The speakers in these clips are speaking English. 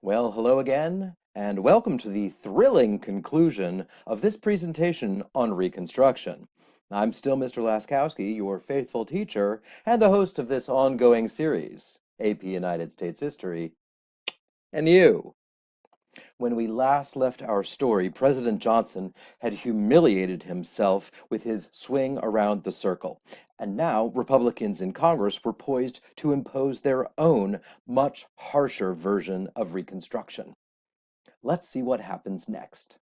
Well, hello again, and welcome to the thrilling conclusion of this presentation on Reconstruction. I'm still Mr. Laskowski, your faithful teacher, and the host of this ongoing series, AP United States History, and you. When we last left our story, President Johnson had humiliated himself with his swing around the circle, and now Republicans in Congress were poised to impose their own, much harsher version of Reconstruction. Let's see what happens next.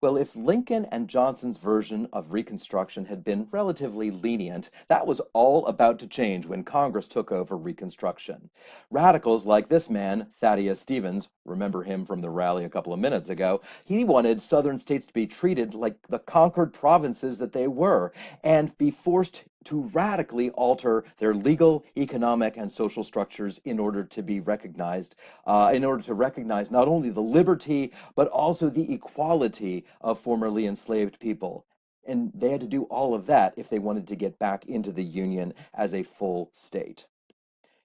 Well, if Lincoln and Johnson's version of Reconstruction had been relatively lenient, that was all about to change when Congress took over Reconstruction. Radicals like this man, Thaddeus Stevens, remember him from the rally a couple of minutes ago, he wanted southern states to be treated like the conquered provinces that they were and be forced to radically alter their legal, economic, and social structures in order to be recognized, in order to recognize not only the liberty, but also the equality of formerly enslaved people. And they had to do all of that if they wanted to get back into the Union as a full state.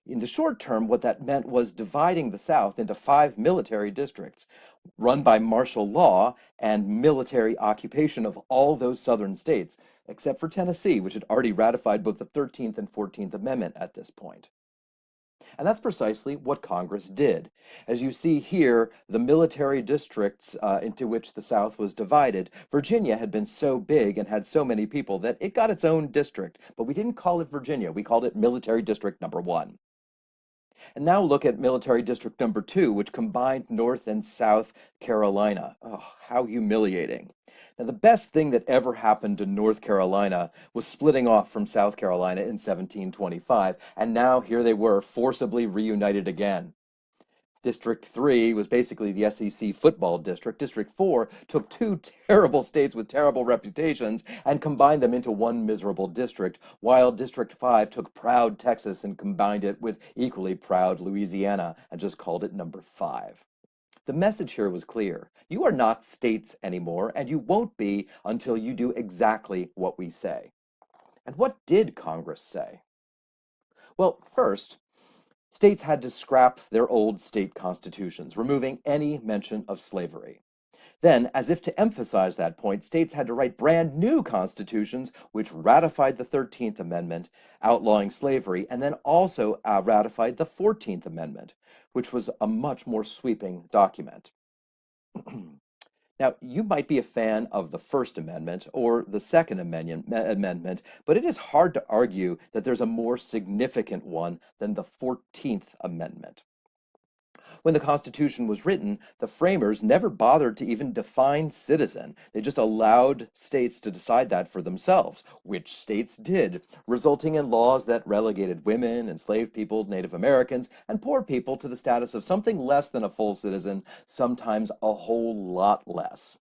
In the short term, what that meant was dividing the South into five military districts run by martial law and military occupation of all those southern states, except for Tennessee, which had already ratified both the 13th and 14th Amendment at this point. And that's precisely what Congress did. As you see here, the military districts into which the South was divided, Virginia had been so big and had so many people that it got its own district. But we didn't call it Virginia, we called it Military District Number 1. And now look at Military District Number 2, which combined North and South Carolina. Oh, how humiliating. Now, the best thing that ever happened to North Carolina was splitting off from South Carolina in 1725, and now here they were, forcibly reunited again. District 3 was basically the SEC football district. District 4 took two terrible states with terrible reputations and combined them into one miserable district, while District 5 took proud Texas and combined it with equally proud Louisiana and just called it number 5. The message here was clear. You are not states anymore, and you won't be until you do exactly what we say. And what did Congress say? Well, first, states had to scrap their old state constitutions, removing any mention of slavery. Then, as if to emphasize that point, states had to write brand new constitutions which ratified the 13th Amendment, outlawing slavery, and then also ratified the 14th Amendment, which was a much more sweeping document. Now, you might be a fan of the First Amendment or the Second Amendment, but it is hard to argue that there's a more significant one than the 14th Amendment. When the Constitution was written, the framers never bothered to even define citizen. They just allowed states to decide that for themselves, which states did, resulting in laws that relegated women, enslaved people, Native Americans, and poor people to the status of something less than a full citizen, sometimes a whole lot less.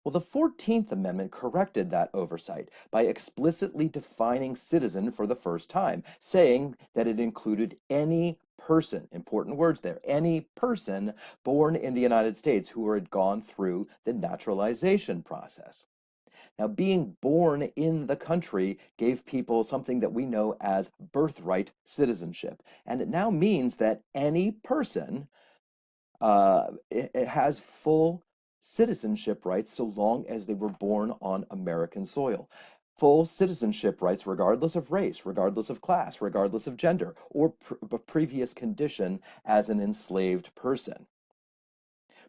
Well, the 14th Amendment corrected that oversight by explicitly defining citizen for the first time, saying that it included any person, important words there, any person born in the United States who had gone through the naturalization process. Now, being born in the country gave people something that we know as birthright citizenship. And it now means that any person it has full citizenship rights so long as they were born on American soil. Full citizenship rights regardless of race, regardless of class, regardless of gender, or previous condition as an enslaved person.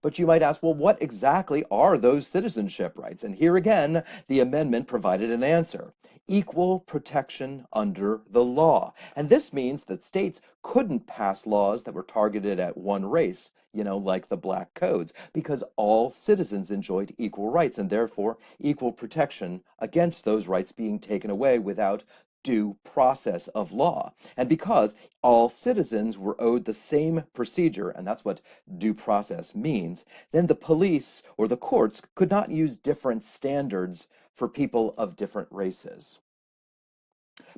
But you might ask, well, what exactly are those citizenship rights? And here again, the amendment provided an answer. Equal protection under the law. And this means that states couldn't pass laws that were targeted at one race, like the Black Codes, because all citizens enjoyed equal rights and therefore equal protection against those rights being taken away without due process of law. And because all citizens were owed the same procedure, and that's what due process means, then the police or the courts could not use different standards for people of different races.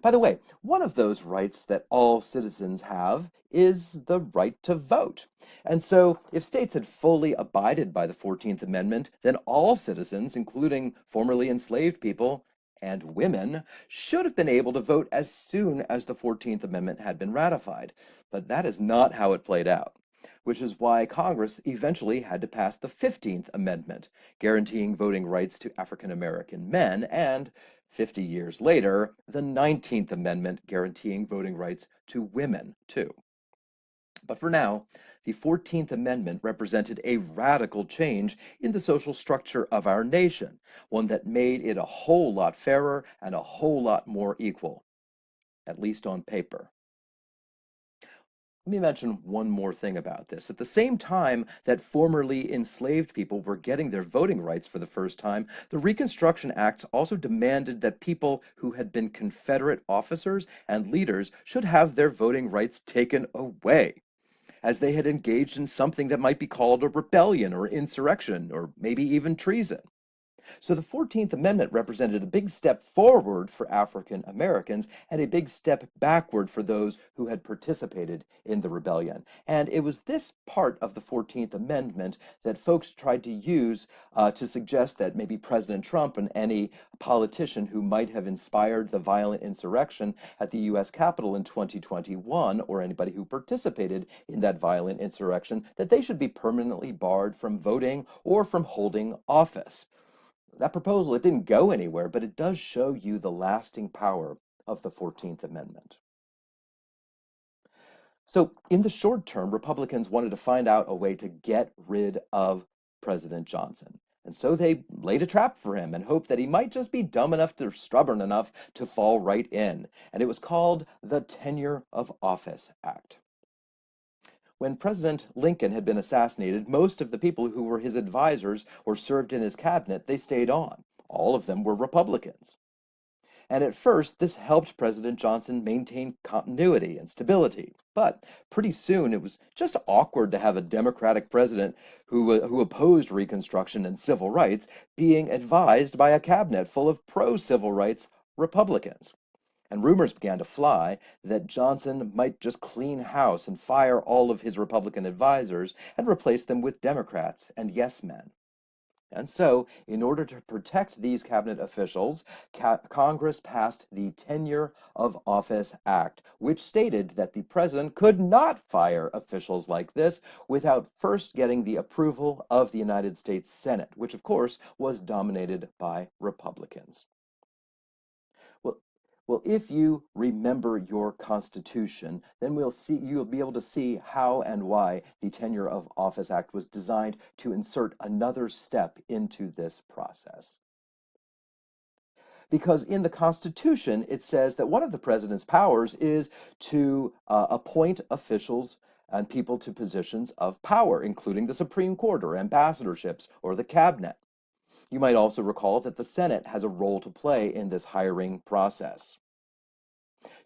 By the way, one of those rights that all citizens have is the right to vote. And so, if states had fully abided by the 14th Amendment, then all citizens, including formerly enslaved people, and women should have been able to vote as soon as the 14th Amendment had been ratified. But that is not how it played out. which is why Congress eventually had to pass the 15th Amendment, guaranteeing voting rights to African American men, and 50 years later, the 19th Amendment, guaranteeing voting rights to women, too. But for now, the 14th Amendment represented a radical change in the social structure of our nation, one that made it a whole lot fairer and a whole lot more equal, at least on paper. Let me mention one more thing about this. At the same time that formerly enslaved people were getting their voting rights for the first time, the Reconstruction Acts also demanded that people who had been Confederate officers and leaders should have their voting rights taken away, as they had engaged in something that might be called a rebellion or insurrection, or maybe even treason. So the 14th Amendment represented a big step forward for African Americans and a big step backward for those who had participated in the rebellion. And it was this part of the 14th Amendment that folks tried to use to suggest that maybe President Trump and any politician who might have inspired the violent insurrection at the U.S. Capitol in 2021, or anybody who participated in that violent insurrection, that they should be permanently barred from voting or from holding office. That proposal, it didn't go anywhere, but it does show you the lasting power of the 14th Amendment. So in the short term, Republicans wanted to find out a way to get rid of President Johnson. And so they laid a trap for him and hoped that he might just be dumb enough or stubborn enough to fall right in. And it was called the Tenure of Office Act. When President Lincoln had been assassinated, most of the people who were his advisors or served in his cabinet, they stayed on. All of them were Republicans. And at first, this helped President Johnson maintain continuity and stability. But pretty soon, it was just awkward to have a Democratic president who opposed Reconstruction and civil rights being advised by a cabinet full of pro-civil rights Republicans. And rumors began to fly that Johnson might just clean house and fire all of his Republican advisors and replace them with Democrats and yes men. And so, in order to protect these cabinet officials, Congress passed the Tenure of Office Act, which stated that the president could not fire officials like this without first getting the approval of the United States Senate, which of course was dominated by Republicans. Well, well, if you remember your Constitution, then you'll be able to see how and why the Tenure of Office Act was designed to insert another step into this process. Because in the Constitution, it says that one of the president's powers is to appoint officials and people to positions of power, including the Supreme Court or ambassadorships or the cabinet. You might also recall that the Senate has a role to play in this hiring process.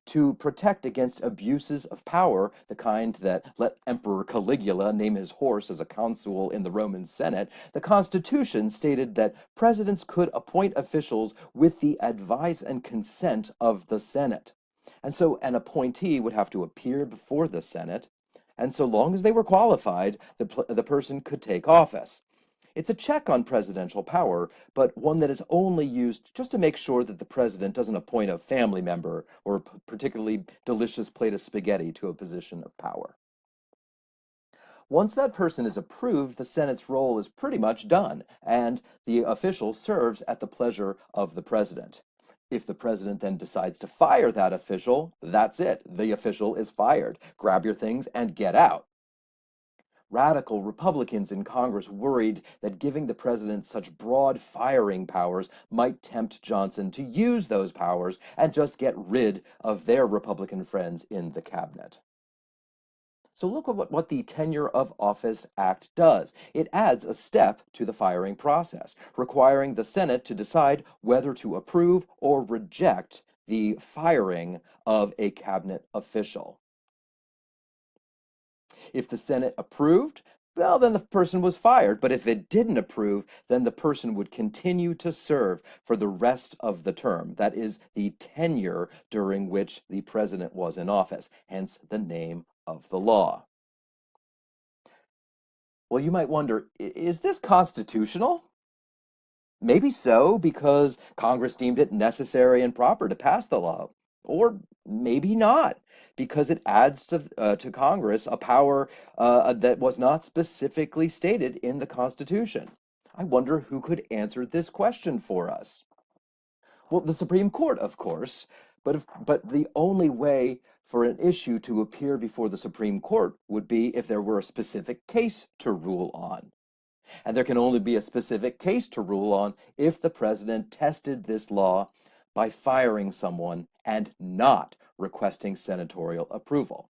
To protect against abuses of power, the kind that let Emperor Caligula name his horse as a consul in the Roman Senate, the Constitution stated that presidents could appoint officials with the advice and consent of the Senate. And so an appointee would have to appear before the Senate, and so long as they were qualified, the person could take office. It's a check on presidential power, but one that is only used just to make sure that the president doesn't appoint a family member or a particularly delicious plate of spaghetti to a position of power. Once that person is approved, the Senate's role is pretty much done, and the official serves at the pleasure of the president. If the president then decides to fire that official, that's it. The official is fired. Grab your things and get out. Radical Republicans in Congress worried that giving the president such broad firing powers might tempt Johnson to use those powers and just get rid of their Republican friends in the cabinet. So look at what the Tenure of Office Act does. It adds a step to the firing process, requiring the Senate to decide whether to approve or reject the firing of a cabinet official. If the Senate approved, well, then the person was fired. But if it didn't approve, then the person would continue to serve for the rest of the term. That is the tenure during which the president was in office, hence the name of the law. Well, you might wonder, is this constitutional? Maybe so, because Congress deemed it necessary and proper to pass the law. Or maybe not, because it adds to Congress a power that was not specifically stated in the Constitution. I wonder who could answer this question for us. Well, the Supreme Court, of course, but the only way for an issue to appear before the Supreme Court would be if there were a specific case to rule on. And there can only be a specific case to rule on if the president tested this law by firing someone and not requesting senatorial approval.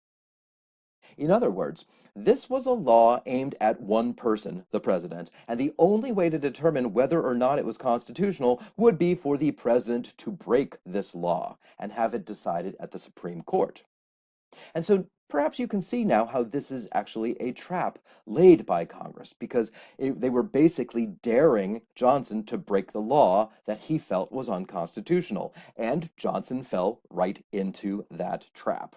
In other words, this was a law aimed at one person, the president, and the only way to determine whether or not it was constitutional would be for the president to break this law and have it decided at the Supreme Court. And so perhaps you can see now how this is actually a trap laid by Congress, because they were basically daring Johnson to break the law that he felt was unconstitutional, and Johnson fell right into that trap.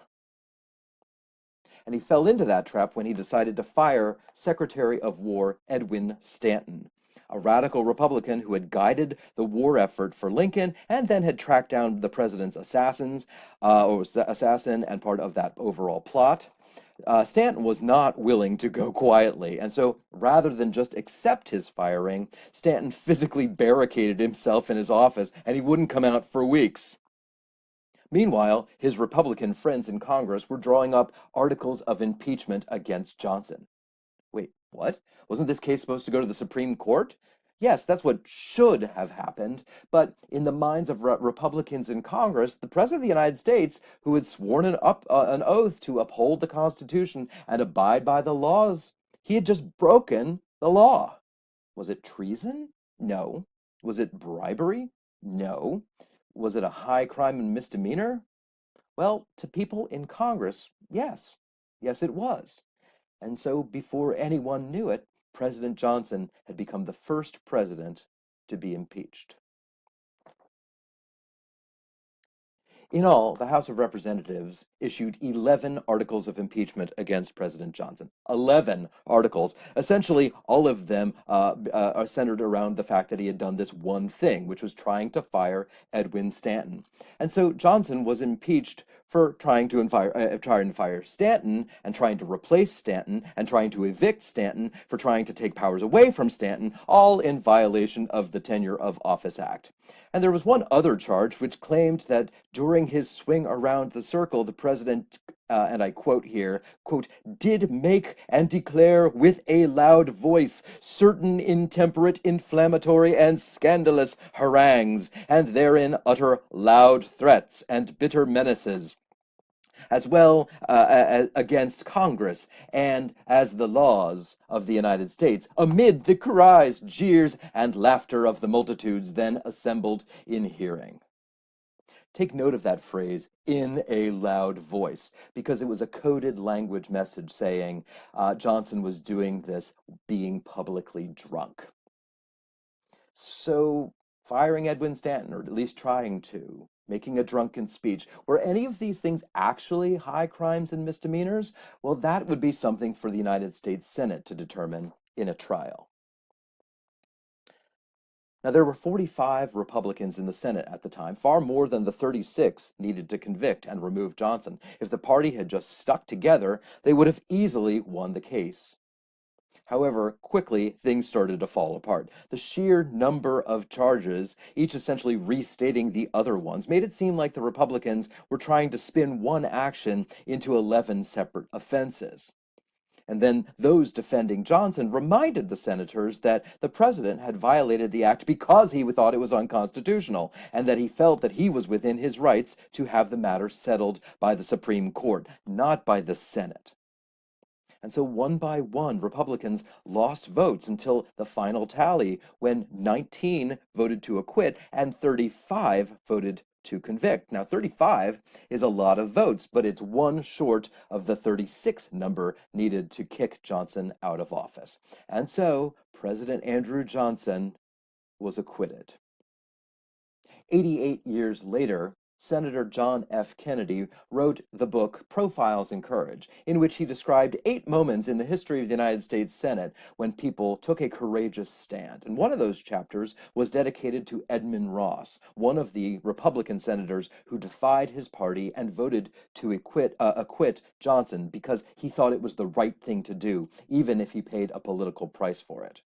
And he fell into that trap when he decided to fire Secretary of War Edwin Stanton, a radical Republican who had guided the war effort for Lincoln and then had tracked down the president's assassin and part of that overall plot. Stanton was not willing to go quietly, and so rather than just accept his firing, Stanton physically barricaded himself in his office and he wouldn't come out for weeks. Meanwhile, his Republican friends in Congress were drawing up articles of impeachment against Johnson. Wait, what? Wasn't this case supposed to go to the Supreme Court? Yes, that's what should have happened, but in the minds of Republicans in Congress, the President of the United States, who had sworn an oath to uphold the Constitution and abide by the laws, he had just broken the law. Was it treason? No. Was it bribery? No. Was it a high crime and misdemeanor? Well, to people in Congress, yes. Yes, it was. And so before anyone knew it, President Johnson had become the first president to be impeached. In all, the House of Representatives issued 11 articles of impeachment against President Johnson. 11 articles. Essentially, all of them are centered around the fact that he had done this one thing, which was trying to fire Edwin Stanton. And so Johnson was impeached for trying to fire Stanton and trying to replace Stanton and trying to evict Stanton for trying to take powers away from Stanton, all in violation of the Tenure of Office Act. And there was one other charge which claimed that during his swing around the circle, the president, and I quote here, quote, did make and declare with a loud voice certain intemperate, inflammatory, and scandalous harangues, and therein utter loud threats and bitter menaces, as well against Congress and as the laws of the United States, amid the cries, jeers, and laughter of the multitudes then assembled in hearing. Take note of that phrase, in a loud voice, because it was a coded language message saying Johnson was doing this being publicly drunk. So firing Edwin Stanton, or at least trying to, making a drunken speech, were any of these things actually high crimes and misdemeanors? Well, that would be something for the United States Senate to determine in a trial. Now, there were 45 Republicans in the Senate at the time, far more than the 36 needed to convict and remove Johnson. If the party had just stuck together, they would have easily won the case. However, quickly things started to fall apart. The sheer number of charges, each essentially restating the other ones, made it seem like the Republicans were trying to spin one action into 11 separate offenses. And then those defending Johnson reminded the senators that the president had violated the act because he thought it was unconstitutional, and that he felt that he was within his rights to have the matter settled by the Supreme Court, not by the Senate. And so one by one, Republicans lost votes until the final tally, when 19 voted to acquit and 35 voted to convict. Now, 35 is a lot of votes, but it's one short of the 36 number needed to kick Johnson out of office. And so President Andrew Johnson was acquitted. 88 years later, Senator John F. Kennedy wrote the book Profiles in Courage, in which he described 8 moments in the history of the United States Senate when people took a courageous stand. And one of those chapters was dedicated to Edmund Ross, one of the Republican senators who defied his party and voted to acquit Johnson because he thought it was the right thing to do, even if he paid a political price for it.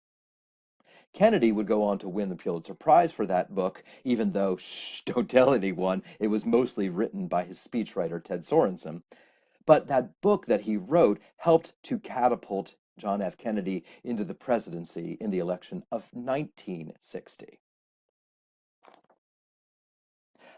Kennedy would go on to win the Pulitzer Prize for that book, even though, shh, don't tell anyone, it was mostly written by his speechwriter Ted Sorensen. But that book that he wrote helped to catapult John F. Kennedy into the presidency in the election of 1960.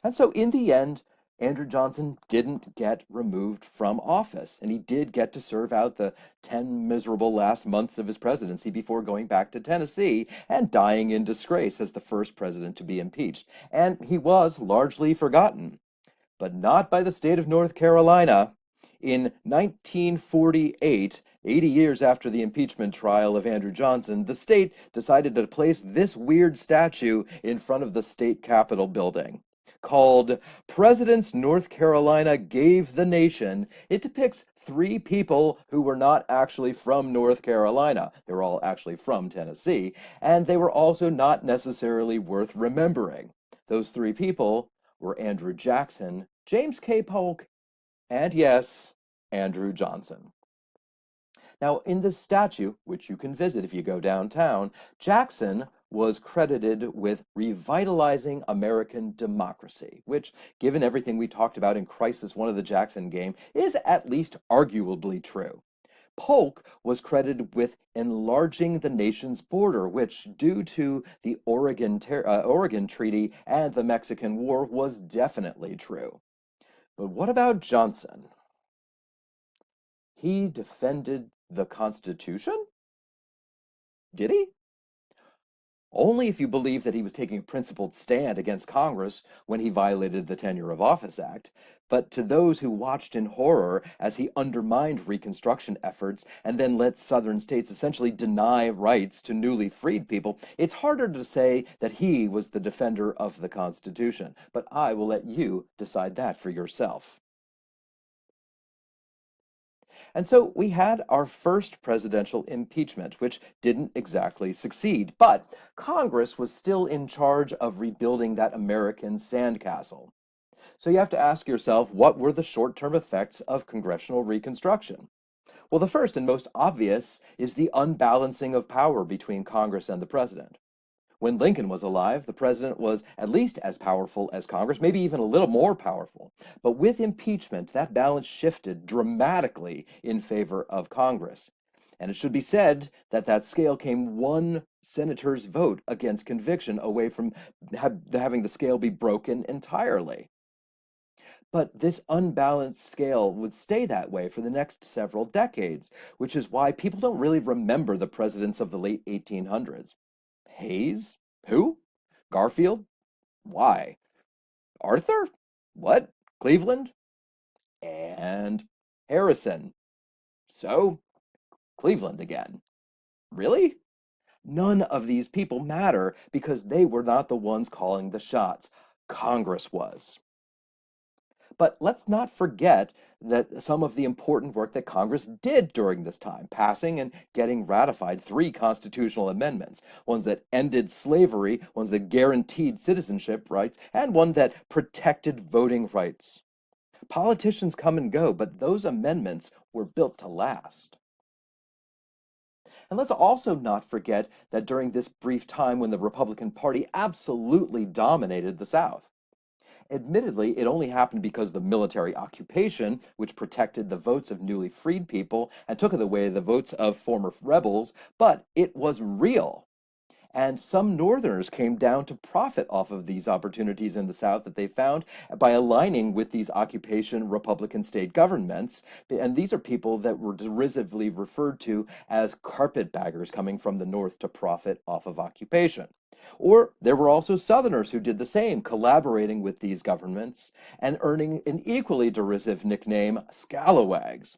And so in the end, Andrew Johnson didn't get removed from office, and he did get to serve out the 10 miserable last months of his presidency before going back to Tennessee and dying in disgrace as the first president to be impeached. And he was largely forgotten, but not by the state of North Carolina. In 1948, 80 years after the impeachment trial of Andrew Johnson, the state decided to place this weird statue in front of the state capitol building. Called Presidents North Carolina Gave the Nation, it depicts 3 people who were not actually from North Carolina. They were all actually from Tennessee, and they were also not necessarily worth remembering. Those 3 people were Andrew Jackson, James K. Polk, and yes, Andrew Johnson. Now, in this statue, which you can visit if you go downtown, Jackson was credited with revitalizing American democracy, which, given everything we talked about in Crisis 1 of the Jackson Game, is at least arguably true. Polk was credited with enlarging the nation's border, which, due to the Oregon Treaty and the Mexican War, was definitely true. But what about Johnson? He defended the Constitution? Did he? Only if you believe that he was taking a principled stand against Congress when he violated the Tenure of Office Act. But to those who watched in horror as he undermined Reconstruction efforts and then let Southern states essentially deny rights to newly freed people, it's harder to say that he was the defender of the Constitution. But I will let you decide that for yourself. And so we had our first presidential impeachment, which didn't exactly succeed, but Congress was still in charge of rebuilding that American sandcastle. So you have to ask yourself, what were the short-term effects of congressional reconstruction? Well, the first and most obvious is the unbalancing of power between Congress and the president. When Lincoln was alive, the president was at least as powerful as Congress, maybe even a little more powerful. But with impeachment, that balance shifted dramatically in favor of Congress. And it should be said that that scale came one senator's vote against conviction away from having the scale be broken entirely. But this unbalanced scale would stay that way for the next several decades, which is why people don't really remember the presidents of the late 1800s. Hayes? Who? Garfield? Why? Arthur? What? Cleveland? And Harrison. So, Cleveland again. Really? None of these people matter because they were not the ones calling the shots. Congress was. But let's not forget that some of the important work that Congress did during this time, passing and getting ratified 3 constitutional amendments, ones that ended slavery, ones that guaranteed citizenship rights, and one that protected voting rights. Politicians come and go, but those amendments were built to last. And let's also not forget that during this brief time when the Republican Party absolutely dominated the South, admittedly, it only happened because the military occupation, which protected the votes of newly freed people and took away the votes of former rebels, but it was real. And some Northerners came down to profit off of these opportunities in the South that they found by aligning with these occupation Republican state governments. And these are people that were derisively referred to as carpetbaggers coming from the North to profit off of occupation. Or there were also Southerners who did the same, collaborating with these governments and earning an equally derisive nickname, scalawags.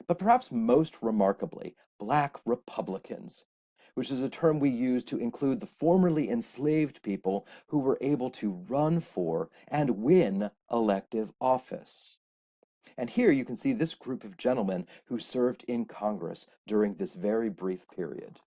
But perhaps most remarkably, Black Republicans. which is a term we use to include the formerly enslaved people who were able to run for and win elective office. And here you can see this group of gentlemen who served in Congress during this very brief period.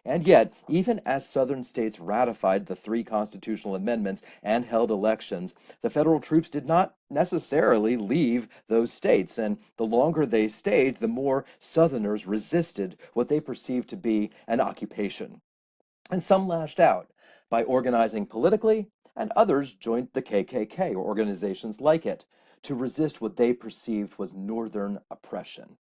And yet, even as Southern states ratified the three constitutional amendments and held elections, the federal troops did not necessarily leave those states. And the longer they stayed, the more Southerners resisted what they perceived to be an occupation. And some lashed out by organizing politically, and others joined the KKK or organizations like it to resist what they perceived was Northern oppression.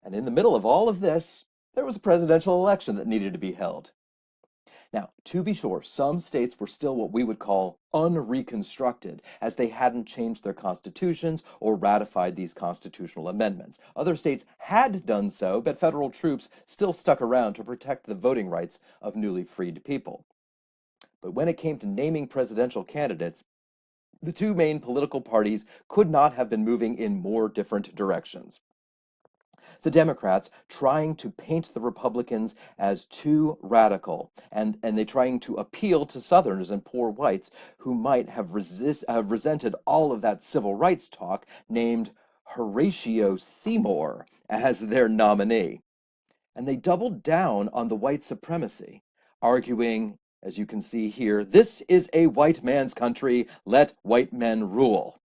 And in the middle of all of this, there was a presidential election that needed to be held. Now, to be sure, some states were still what we would call unreconstructed, as they hadn't changed their constitutions or ratified these constitutional amendments. Other states had done so, but federal troops still stuck around to protect the voting rights of newly freed people. But when it came to naming presidential candidates, the two main political parties could not have been moving in more different directions. The Democrats trying to paint the Republicans as too radical, and they trying to appeal to Southerners and poor whites who might have resented all of that civil rights talk, named Horatio Seymour as their nominee. And they doubled down on the white supremacy, arguing, as you can see here, this is a white man's country, let white men rule.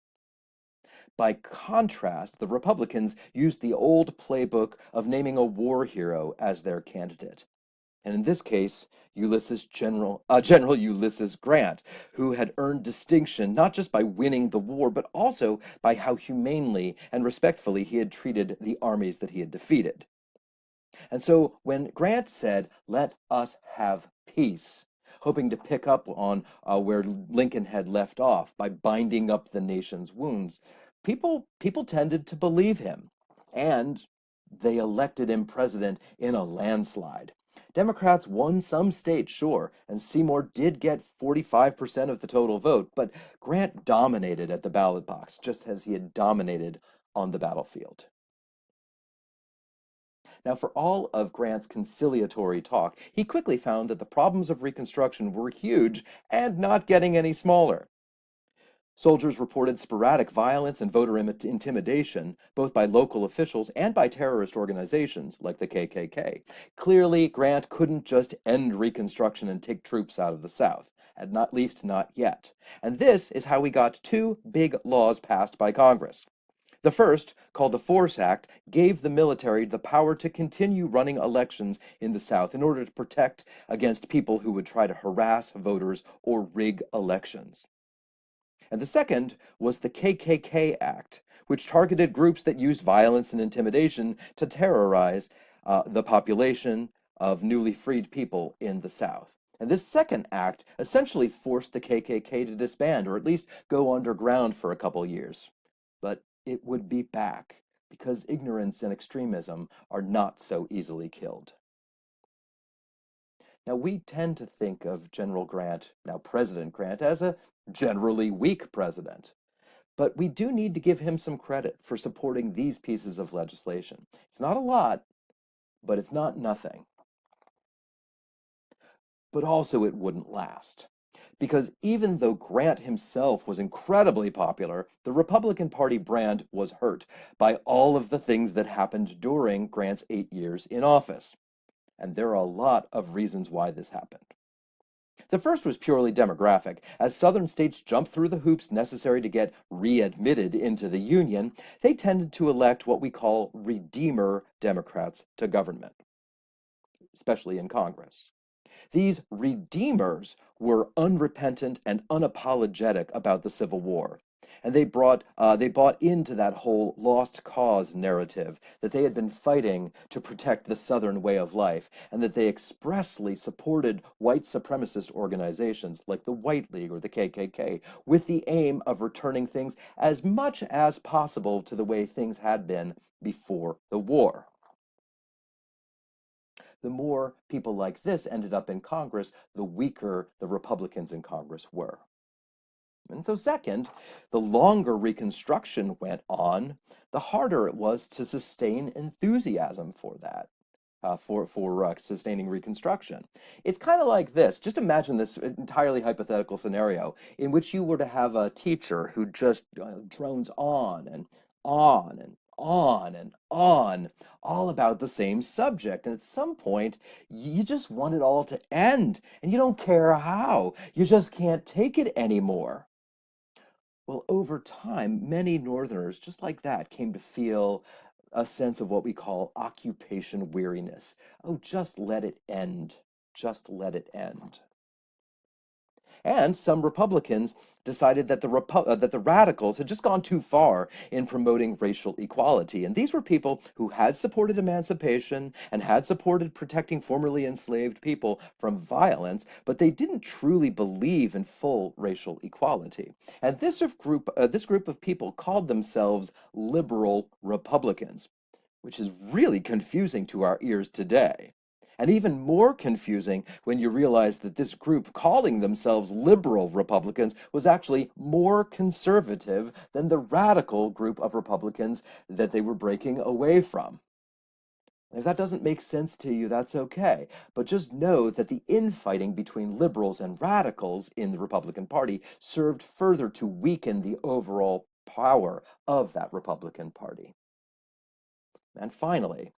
By contrast, the Republicans used the old playbook of naming a war hero as their candidate. And in this case, General Ulysses Grant, who had earned distinction not just by winning the war, but also by how humanely and respectfully he had treated the armies that he had defeated. And so when Grant said, let us have peace, hoping to pick up on where Lincoln had left off by binding up the nation's wounds, people tended to believe him, and they elected him president in a landslide. Democrats won some states, sure, and Seymour did get 45% of the total vote, but Grant dominated at the ballot box, just as he had dominated on the battlefield. Now, for all of Grant's conciliatory talk, he quickly found that the problems of Reconstruction were huge and not getting any smaller. Soldiers reported sporadic violence and voter intimidation, both by local officials and by terrorist organizations like the KKK. Clearly, Grant couldn't just end Reconstruction and take troops out of the South, at least not yet. And this is how we got two big laws passed by Congress. The first, called the Force Act, gave the military the power to continue running elections in the South in order to protect against people who would try to harass voters or rig elections. And the second was the KKK Act, which targeted groups that used violence and intimidation to terrorize the population of newly freed people in the South. And this second act essentially forced the KKK to disband, or at least go underground for a couple years. But it would be back, because ignorance and extremism are not so easily killed. Now, we tend to think of General Grant, now President Grant, as a generally weak president. But we do need to give him some credit for supporting these pieces of legislation. It's not a lot, but it's not nothing. But also, it wouldn't last. Because even though Grant himself was incredibly popular, the Republican Party brand was hurt by all of the things that happened during Grant's 8 years in office. And there are a lot of reasons why this happened. The first was purely demographic. As Southern states jumped through the hoops necessary to get readmitted into the Union, they tended to elect what we call Redeemer Democrats to government, especially in Congress. These redeemers were unrepentant and unapologetic about the Civil War. And they bought into that whole lost cause narrative that they had been fighting to protect the Southern way of life, and that they expressly supported white supremacist organizations like the White League or the KKK, with the aim of returning things as much as possible to the way things had been before the war. The more people like this ended up in Congress, the weaker the Republicans in Congress were. And so, second, the longer Reconstruction went on, the harder it was to sustain enthusiasm for that. For sustaining Reconstruction. It's kind of like this. Just imagine this entirely hypothetical scenario in which you were to have a teacher who just drones on and on and on and on, all about the same subject. And at some point, you just want it all to end, and you don't care how. You just can't take it anymore. Well, over time, many Northerners, just like that, came to feel a sense of what we call occupation weariness. Oh, just let it end. Just let it end. And some Republicans decided that that the radicals had just gone too far in promoting racial equality. And these were people who had supported emancipation and had supported protecting formerly enslaved people from violence, but they didn't truly believe in full racial equality. And this group of people called themselves liberal Republicans, which is really confusing to our ears today. And even more confusing when you realize that this group calling themselves liberal Republicans was actually more conservative than the radical group of Republicans that they were breaking away from. If that doesn't make sense to you, that's okay. But just know that the infighting between liberals and radicals in the Republican Party served further to weaken the overall power of that Republican Party. And finally,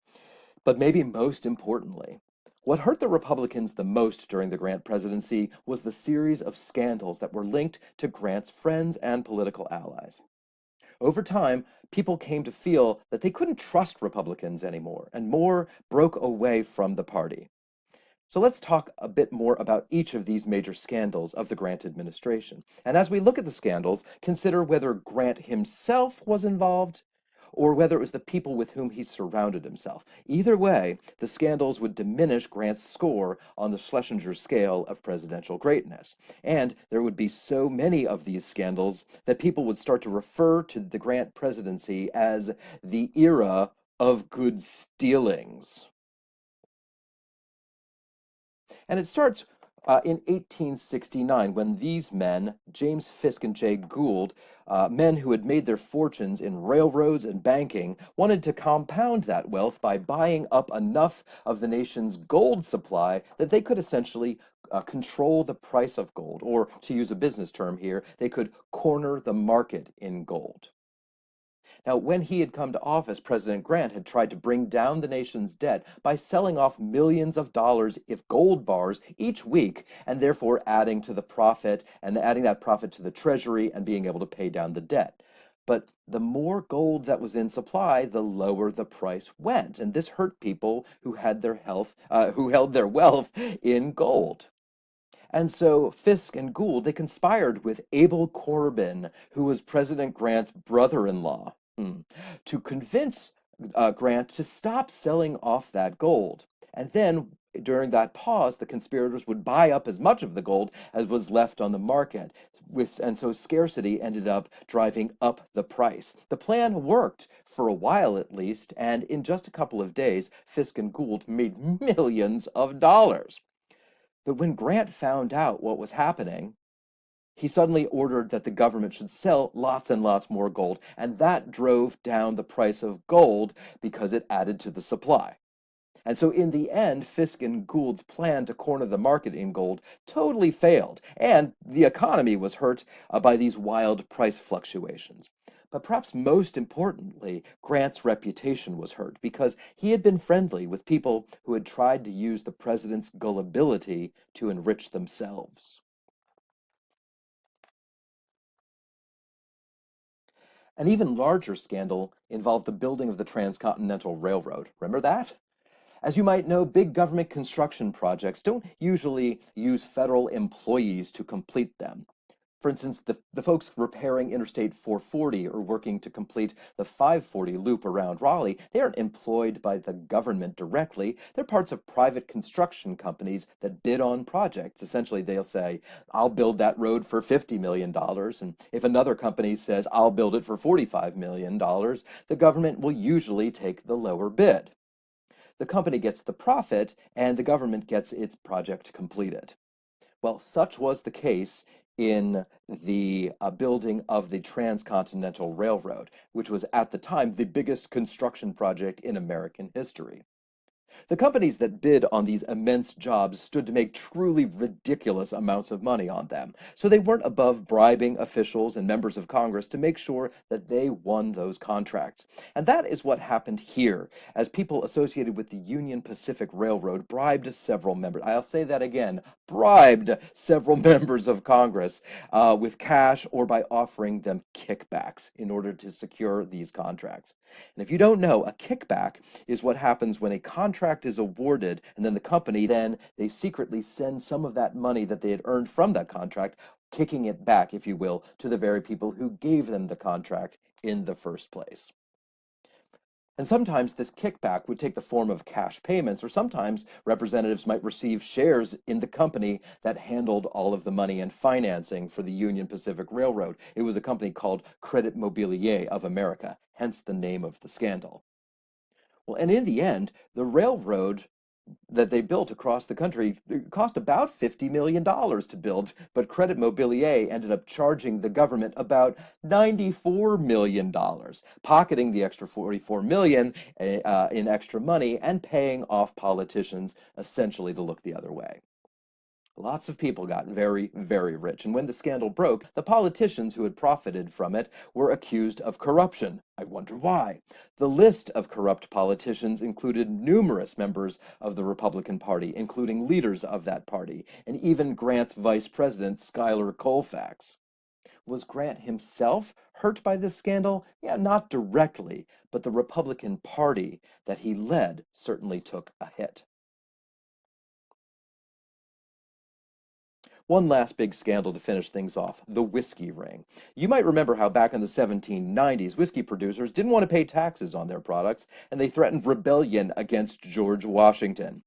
but maybe most importantly, what hurt the Republicans the most during the Grant presidency was the series of scandals that were linked to Grant's friends and political allies. Over time, people came to feel that they couldn't trust Republicans anymore, and more broke away from the party. So let's talk a bit more about each of these major scandals of the Grant administration. And as we look at the scandals, consider whether Grant himself was involved or whether it was the people with whom he surrounded himself. Either way, the scandals would diminish Grant's score on the Schlesinger scale of presidential greatness. And there would be so many of these scandals that people would start to refer to the Grant presidency as the era of good stealings. And it starts in 1869 when these men, James Fisk and Jay Gould, men who had made their fortunes in railroads and banking, wanted to compound that wealth by buying up enough of the nation's gold supply that they could essentially control the price of gold, or to use a business term here, they could corner the market in gold. Now, when he had come to office, President Grant had tried to bring down the nation's debt by selling off millions of dollars of gold bars each week, and therefore adding to the profit and adding that profit to the treasury and being able to pay down the debt. But the more gold that was in supply, the lower the price went, and this hurt people who had who held their wealth in gold. And so Fisk and Gould, they conspired with Abel Corbin, who was President Grant's brother-in-law, to convince Grant to stop selling off that gold. And then during that pause, the conspirators would buy up as much of the gold as was left on the market. And so scarcity ended up driving up the price. The plan worked for a while at least, and in just a couple of days, Fisk and Gould made millions of dollars. But when Grant found out what was happening, he suddenly ordered that the government should sell lots and lots more gold, and that drove down the price of gold because it added to the supply. And so in the end, Fisk and Gould's plan to corner the market in gold totally failed, and the economy was hurt by these wild price fluctuations. But perhaps most importantly, Grant's reputation was hurt because he had been friendly with people who had tried to use the president's gullibility to enrich themselves. An even larger scandal involved the building of the Transcontinental Railroad. Remember that? As you might know, big government construction projects don't usually use federal employees to complete them. For instance, the folks repairing Interstate 440 or working to complete the 540 loop around Raleigh, they aren't employed by the government directly. They're parts of private construction companies that bid on projects. Essentially, they'll say, I'll build that road for $50 million. And if another company says, I'll build it for $45 million, the government will usually take the lower bid. The company gets the profit, and the government gets its project completed. Well, such was the case in the building of the Transcontinental Railroad, which was at the time the biggest construction project in American history. The companies that bid on these immense jobs stood to make truly ridiculous amounts of money on them, so they weren't above bribing officials and members of Congress to make sure that they won those contracts. And that is what happened here, as people associated with the Union Pacific Railroad bribed several members. I'll say that again, bribed several members of Congress with cash or by offering them kickbacks in order to secure these contracts. And if you don't know, a kickback is what happens when a contract is awarded and then the company then they secretly send some of that money that they had earned from that contract, kicking it back, if you will, to the very people who gave them the contract in the first place. And sometimes this kickback would take the form of cash payments, or sometimes representatives might receive shares in the company that handled all of the money and financing for the Union Pacific Railroad. It was a company called Credit Mobilier of America, hence the name of the scandal. Well, and in the end, the railroad that they built across the country cost about $50 million to build, but Credit Mobilier ended up charging the government about $94 million, pocketing the extra $44 million in extra money and paying off politicians essentially to look the other way. Lots of people got very, very rich, and when the scandal broke, the politicians who had profited from it were accused of corruption. I wonder why. The list of corrupt politicians included numerous members of the Republican Party, including leaders of that party, and even Grant's vice president, Schuyler Colfax. Was Grant himself hurt by this scandal? Yeah, not directly, but the Republican Party that he led certainly took a hit. One last big scandal to finish things off, the whiskey ring. You might remember how back in the 1790s, whiskey producers didn't want to pay taxes on their products, and they threatened rebellion against George Washington.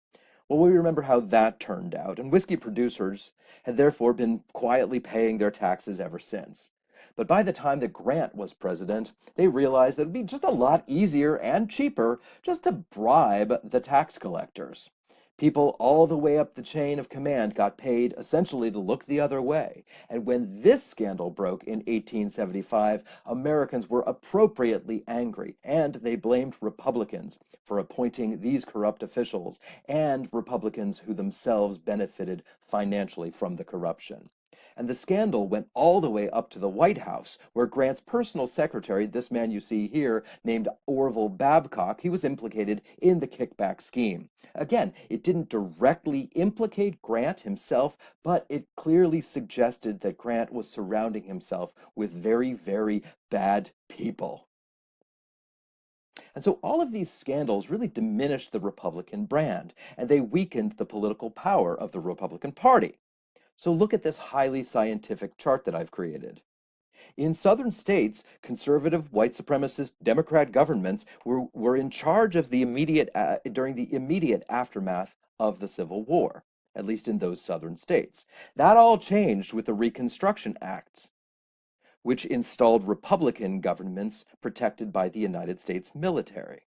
Well, we remember how that turned out, and whiskey producers had therefore been quietly paying their taxes ever since. But by the time that Grant was president, they realized that it would be just a lot easier and cheaper just to bribe the tax collectors. People all the way up the chain of command got paid essentially to look the other way. And when this scandal broke in 1875, Americans were appropriately angry, and they blamed Republicans for appointing these corrupt officials, and Republicans who themselves benefited financially from the corruption. And the scandal went all the way up to the White House, where Grant's personal secretary, this man you see here, named Orville Babcock, he was implicated in the kickback scheme. Again, it didn't directly implicate Grant himself, but it clearly suggested that Grant was surrounding himself with very, very bad people. And so all of these scandals really diminished the Republican brand, and they weakened the political power of the Republican Party. So look at this highly scientific chart that I've created. In southern states, conservative, white supremacist Democrat governments were in charge of the during the immediate aftermath of the Civil War, at least in those southern states. That all changed with the Reconstruction Acts, which installed Republican governments protected by the United States military.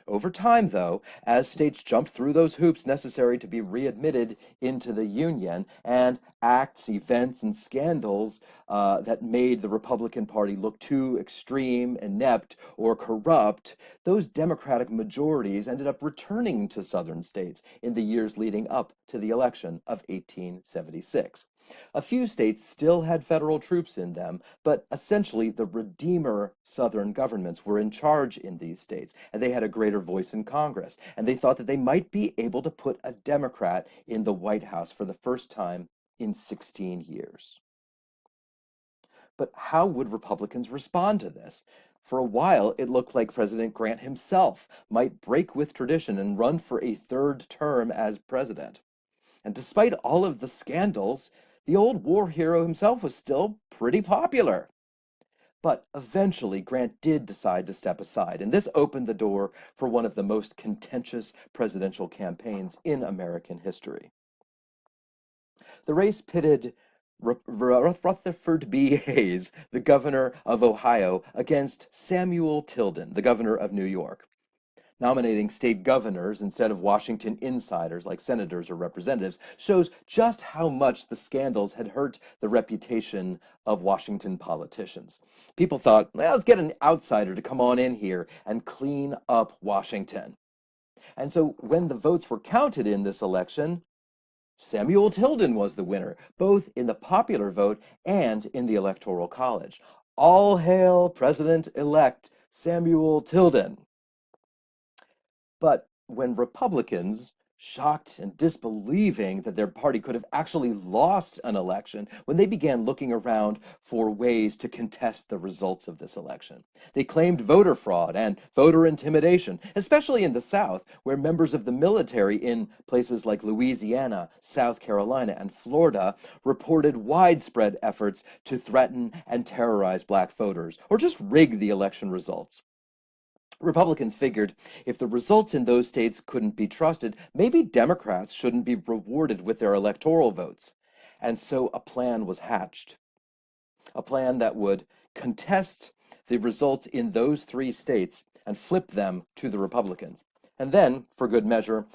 Over time, though, as states jumped through those hoops necessary to be readmitted into the Union, and acts, events, and scandals that made the Republican Party look too extreme, inept, or corrupt, those Democratic majorities ended up returning to Southern states in the years leading up to the election of 1876. A few states still had federal troops in them, but essentially the Redeemer Southern governments were in charge in these states, and they had a greater voice in Congress. And they thought that they might be able to put a Democrat in the White House for the first time in 16 years. But how would Republicans respond to this? For a while, it looked like President Grant himself might break with tradition and run for a third term as president. And despite all of the scandals, the old war hero himself was still pretty popular. But eventually, Grant did decide to step aside, and this opened the door for one of the most contentious presidential campaigns in American history. The race pitted Rutherford B. Hayes, the governor of Ohio, against Samuel Tilden, the governor of New York. Nominating state governors instead of Washington insiders like senators or representatives shows just how much the scandals had hurt the reputation of Washington politicians. People thought, well, let's get an outsider to come on in here and clean up Washington. And so when the votes were counted in this election, Samuel Tilden was the winner, both in the popular vote and in the Electoral College. All hail President-elect Samuel Tilden. But when Republicans, shocked and disbelieving that their party could have actually lost an election, when they began looking around for ways to contest the results of this election, they claimed voter fraud and voter intimidation, especially in the South, where members of the military in places like Louisiana, South Carolina, and Florida reported widespread efforts to threaten and terrorize black voters, or just rig the election results. Republicans figured if the results in those states couldn't be trusted, maybe Democrats shouldn't be rewarded with their electoral votes. And so a plan was hatched, a plan that would contest the results in those three states and flip them to the Republicans. And then, for good measure,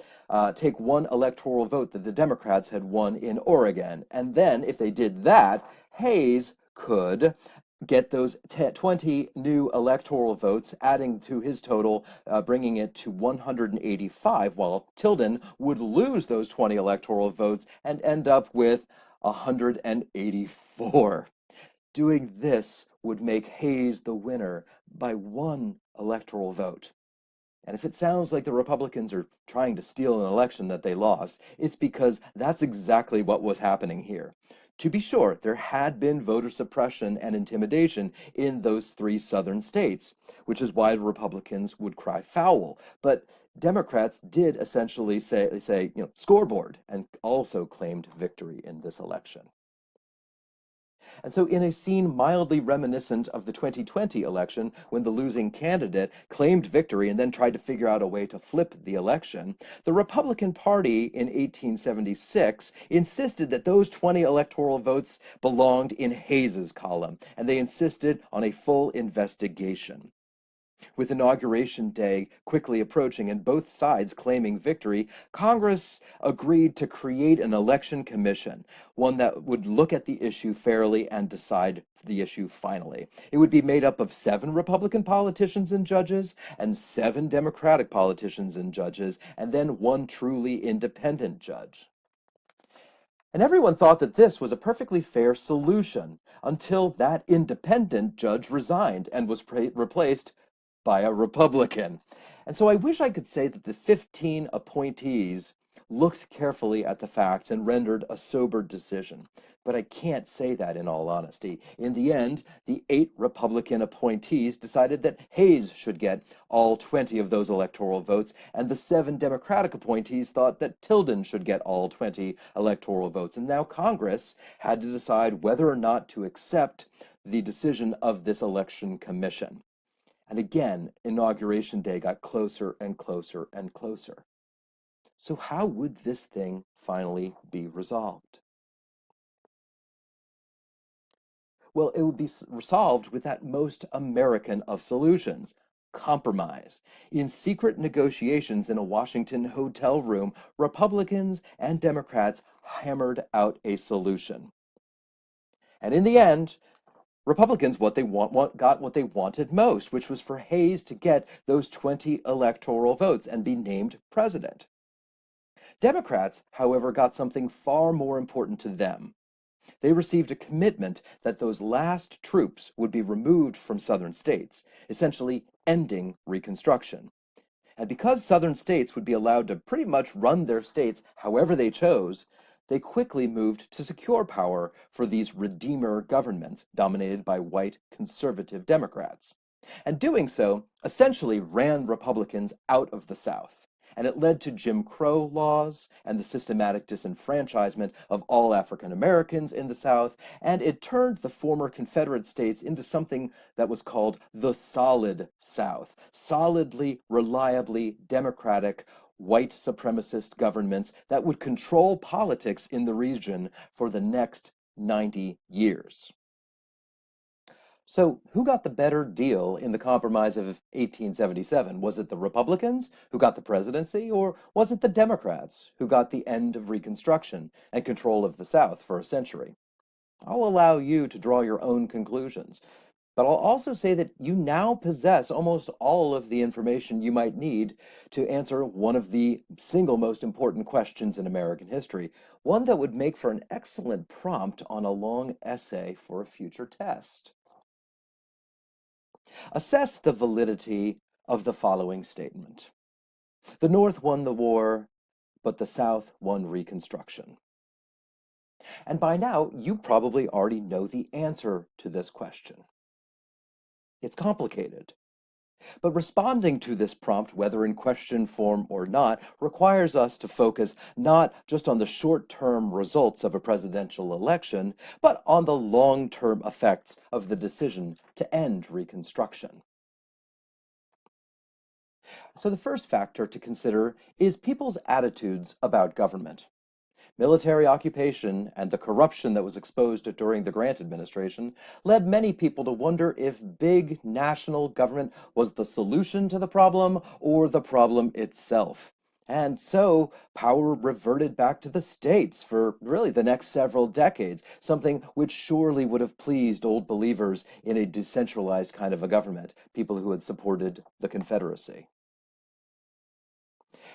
take one electoral vote that the Democrats had won in Oregon. And then, if they did that, Hayes could get those 20 new electoral votes, adding to his total, bringing it to 185, while Tilden would lose those 20 electoral votes and end up with 184. Doing this would make Hayes the winner by one electoral vote. And if it sounds like the Republicans are trying to steal an election that they lost, it's because that's exactly what was happening here. To be sure, there had been voter suppression and intimidation in those three southern states, which is why the Republicans would cry foul. But Democrats did essentially say, scoreboard, and also claimed victory in this election. And so, in a scene mildly reminiscent of the 2020 election, when the losing candidate claimed victory and then tried to figure out a way to flip the election, the Republican Party in 1876 insisted that those 20 electoral votes belonged in Hayes's column, and they insisted on a full investigation. With Inauguration Day quickly approaching and both sides claiming victory, Congress agreed to create an election commission, one that would look at the issue fairly and decide the issue finally. It would be made up of 7 Republican politicians and judges and 7 Democratic politicians and judges, and then 1 truly independent judge. And everyone thought that this was a perfectly fair solution until that independent judge resigned and was replaced by a Republican. And so I wish I could say that the 15 appointees looked carefully at the facts and rendered a sober decision. But I can't say that in all honesty. In the end, the 8 Republican appointees decided that Hayes should get all 20 of those electoral votes, and the 7 Democratic appointees thought that Tilden should get all 20 electoral votes. And now Congress had to decide whether or not to accept the decision of this election commission. And again, Inauguration Day got closer and closer and closer. So how would this thing finally be resolved? Well, it would be resolved with that most American of solutions, compromise. In secret negotiations in a Washington hotel room, Republicans and Democrats hammered out a solution. And in the end, Republicans got what they wanted most, which was for Hayes to get those 20 electoral votes and be named president. Democrats, however, got something far more important to them. They received a commitment that those last troops would be removed from southern states, essentially ending Reconstruction. And because southern states would be allowed to pretty much run their states however they chose, they quickly moved to secure power for these Redeemer governments dominated by white conservative Democrats. And doing so essentially ran Republicans out of the South. And it led to Jim Crow laws and the systematic disenfranchisement of all African Americans in the South, and it turned the former Confederate states into something that was called the Solid South, solidly, reliably democratic, white supremacist governments that would control politics in the region for the next 90 years. So, who got the better deal in the Compromise of 1877? Was it the Republicans who got the presidency, or was it the Democrats who got the end of Reconstruction and control of the South for a century? I'll allow you to draw your own conclusions, but I'll also say that you now possess almost all of the information you might need to answer one of the single most important questions in American history, one that would make for an excellent prompt on a long essay for a future test. Assess the validity of the following statement. The North won the war, but the South won Reconstruction. And by now, you probably already know the answer to this question. It's complicated. But responding to this prompt, whether in question form or not, requires us to focus not just on the short-term results of a presidential election, but on the long-term effects of the decision to end Reconstruction. So the first factor to consider is people's attitudes about government. Military occupation and the corruption that was exposed during the Grant administration led many people to wonder if big national government was the solution to the problem or the problem itself. And so power reverted back to the states for really the next several decades, something which surely would have pleased old believers in a decentralized kind of a government, people who had supported the Confederacy.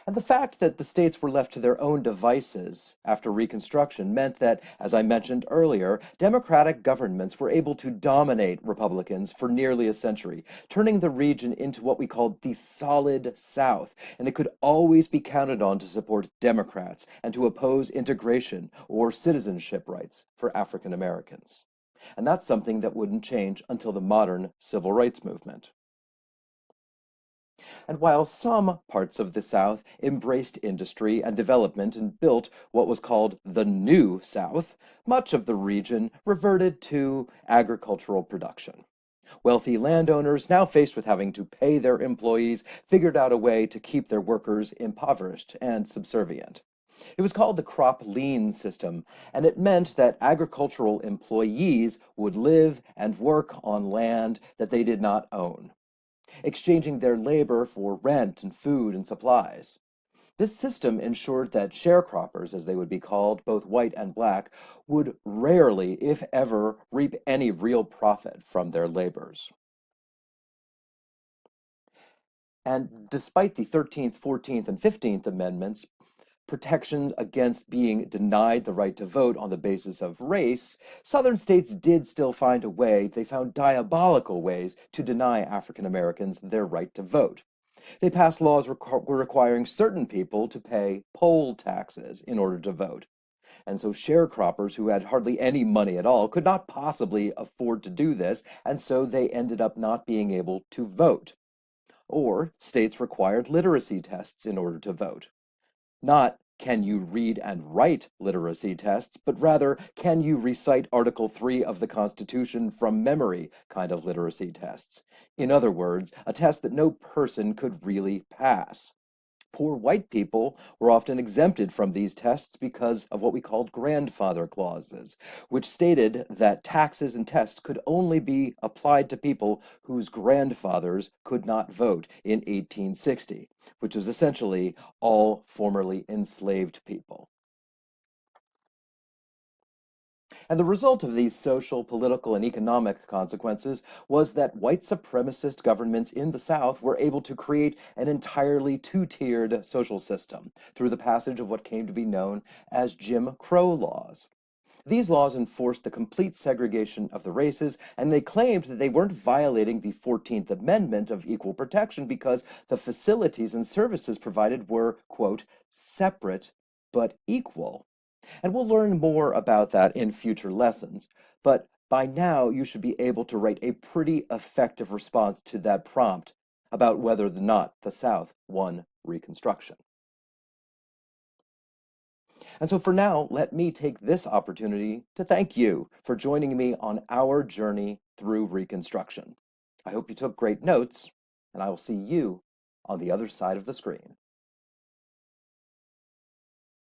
And the fact that the states were left to their own devices after Reconstruction meant that, as I mentioned earlier, Democratic governments were able to dominate Republicans for nearly a century, turning the region into what we called the Solid South, and it could always be counted on to support Democrats and to oppose integration or citizenship rights for African Americans. And that's something that wouldn't change until the modern civil rights movement. And while some parts of the South embraced industry and development and built what was called the New South, much of the region reverted to agricultural production. Wealthy landowners, now faced with having to pay their employees, figured out a way to keep their workers impoverished and subservient. It was called the crop lien system, and it meant that agricultural employees would live and work on land that they did not own, exchanging their labor for rent and food and supplies. This system ensured that sharecroppers, as they would be called, both white and black, would rarely, if ever, reap any real profit from their labors. And despite the 13th, 14th, and 15th Amendments, protections against being denied the right to vote on the basis of race, Southern states did still find a way, they found diabolical ways to deny African Americans their right to vote. They passed laws requiring certain people to pay poll taxes in order to vote. And so sharecroppers who had hardly any money at all could not possibly afford to do this, and so they ended up not being able to vote. Or states required literacy tests in order to vote. Not can you read and write literacy tests, but rather can you recite Article 3 of the Constitution from memory kind of literacy tests. In other words, a test that no person could really pass. Poor white people were often exempted from these tests because of what we called grandfather clauses, which stated that taxes and tests could only be applied to people whose grandfathers could not vote in 1860, which was essentially all formerly enslaved people. And the result of these social, political, and economic consequences was that white supremacist governments in the South were able to create an entirely two-tiered social system through the passage of what came to be known as Jim Crow laws. These laws enforced the complete segregation of the races, and they claimed that they weren't violating the 14th Amendment of equal protection because the facilities and services provided were, quote, separate but equal. And we'll learn more about that in future lessons. But by now, you should be able to write a pretty effective response to that prompt about whether or not the South won Reconstruction. And so for now, let me take this opportunity to thank you for joining me on our journey through Reconstruction. I hope you took great notes, and I will see you on the other side of the screen.